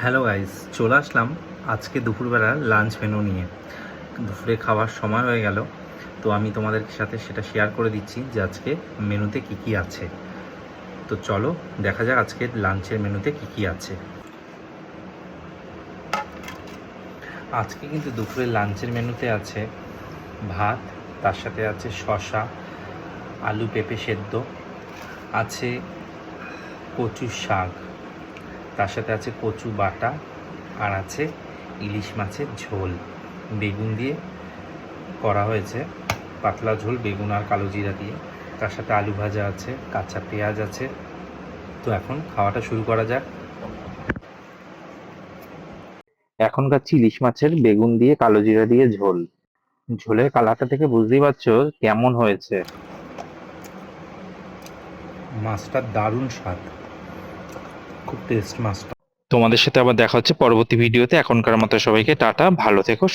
Hello guys, চলে আসলাম আজকে দুপুরবেলার লাঞ্চ মেনু নিয়ে। দুপুরে খাওয়ার সময় হয়ে গেল, তো আমি তোমাদের সাথে সেটা শেয়ার করে দিচ্ছি যে আজকে মেনুতে কি কি আছে। তো চলো দেখা যাক আজকে লাঞ্চের মেনুতে কি কি আছে। আজকে কিন্তু দুপুরে লাঞ্চের মেনুতে আছে ভাত, তার সাথে আছে শসা, আলু পেঁপে সেদ্ধ, আছে কচু শাক, তার সাথে আছে কচু বাটা, আর আছে ইলিশ মাছের ঝোল বেগুন দিয়ে করা হয়েছে, পাতলা ঝোল বেগুন আর কালো জিরা দিয়ে। তার সাথে আলু ভাজা আছে, কাঁচা পেঁয়াজ আছে। তো এখন খাওয়াটা শুরু করা যাক। এখন খাচ্ছি ইলিশ মাছের বেগুন দিয়ে কালো জিরা দিয়ে ঝোল। ঝোলের কালারটা থেকে বুঝতেই পারছো কেমন হয়েছে। মাছটার দারুণ স্বাদ, খুব টেস্ট মাছটা। তোমাদের সাথে আবার দেখা হচ্ছে পরবর্তী ভিডিওতে। এখনকার মতো সবাইকে টাটা, ভালো থেকো।